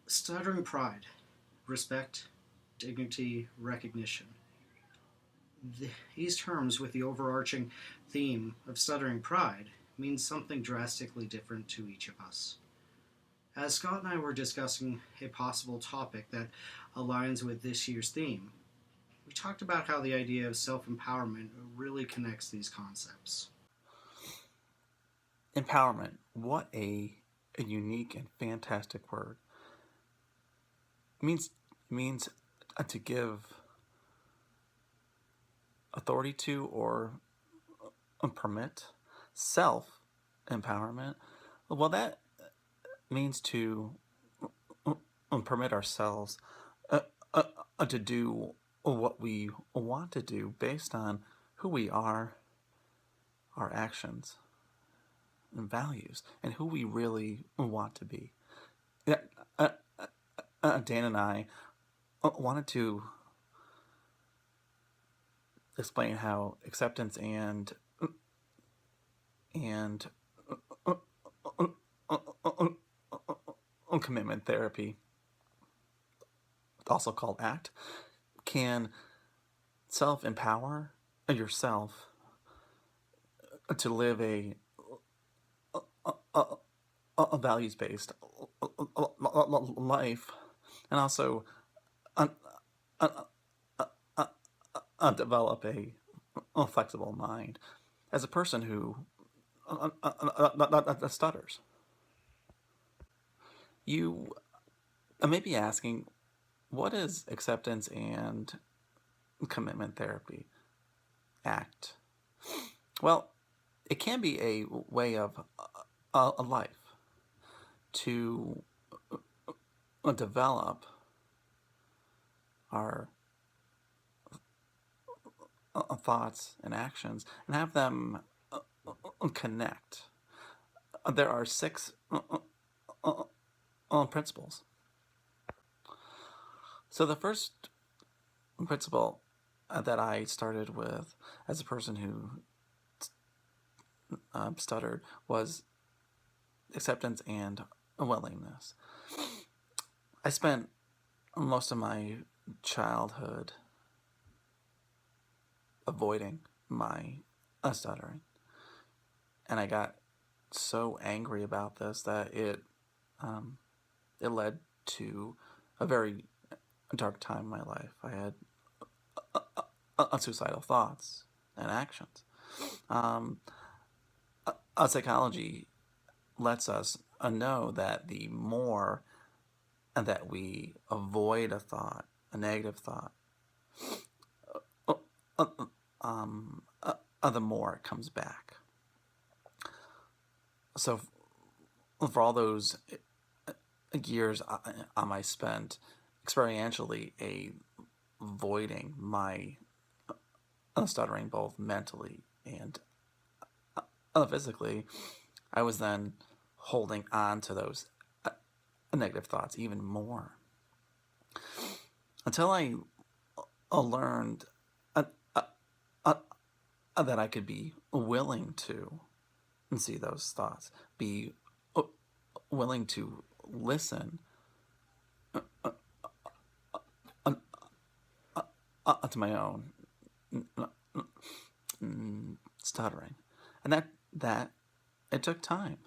Stuttering pride, respect, dignity, recognition. These terms, with the overarching theme of stuttering pride, mean something drastically different to each of us. As Scott and I were discussing a possible topic that aligns with this year's theme, we talked about how the idea of self empowerment really connects these concepts. Empowerment. What a unique and fantastic word. It means to give authority to or permit self empowerment. Well, that means to permit ourselves to do what we want to do based on who we are, our actions, and values, and who we really want to be. Yeah, Dan and I wanted to explain how acceptance and commitment therapy, also called ACT, can self-empower yourself to live a values-based life, and also develop a flexible mind. As a person who stutters, you may be asking, what is acceptance and commitment therapy, ACT? Well, it can be a way of a life to develop our thoughts and actions and have them connect. There are six principles. So the first principle that I started with as a person who stuttered was acceptance and willingness. I spent most of my childhood avoiding my stuttering, and I got so angry about this that it led to a very dark time in my life. I had suicidal thoughts and actions. Psychology lets us know that the more that we avoid a thought, a negative thought, the more it comes back. So for all those years I spent experientially avoiding my stuttering, both mentally and physically, I was then holding on to those negative thoughts even more until I learned that I could be willing to see those thoughts, be willing to listen to my own stuttering, and that it took time,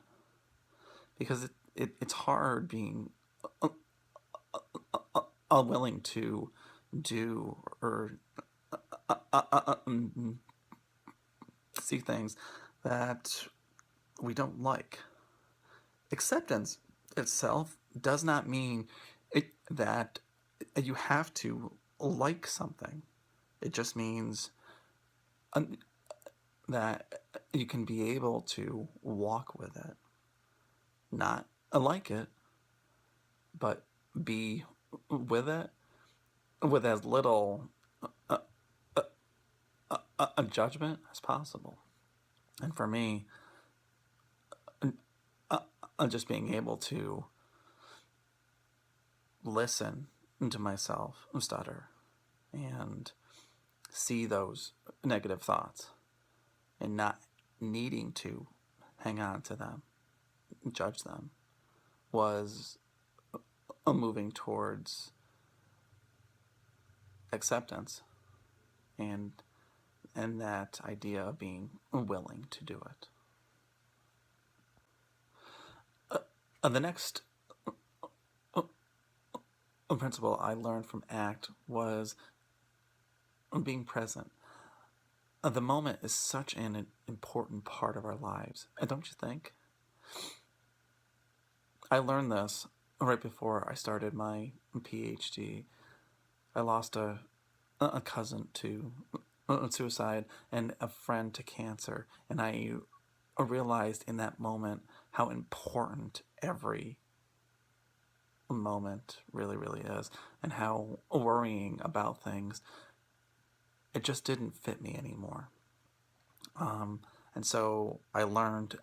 because it's hard being unwilling to do or see things that we don't like. Acceptance itself does not mean that you have to like something. It just means that you can be able to walk with it. Not like it, but be with it with as little a judgment as possible. And for me, just being able to listen to myself stutter and see those negative thoughts and not needing to hang on to them, judge them, was moving towards acceptance and that idea of being willing to do it. The next principle I learned from ACT was being present. The moment is such an important part of our lives, don't you think? I learned this right before I started my PhD. I lost a cousin to suicide and a friend to cancer, and I realized in that moment how important every moment really, really is, and how worrying about things, it just didn't fit me anymore. And so I learned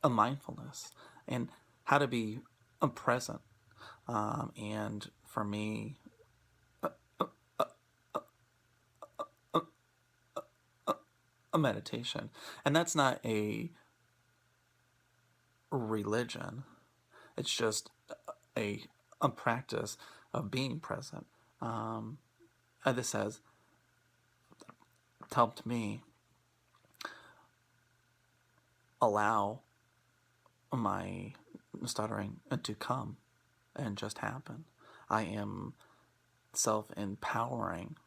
a mindfulness and how to be present. And for me, a meditation. And that's not a religion. It's just a practice of being present. This has helped me allow my stuttering to come and just happen. I am self-empowering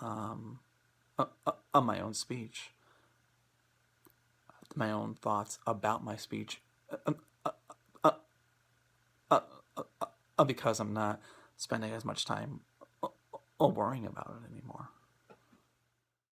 on my own speech, my own thoughts about my speech, because I'm not spending as much time worrying about it anymore.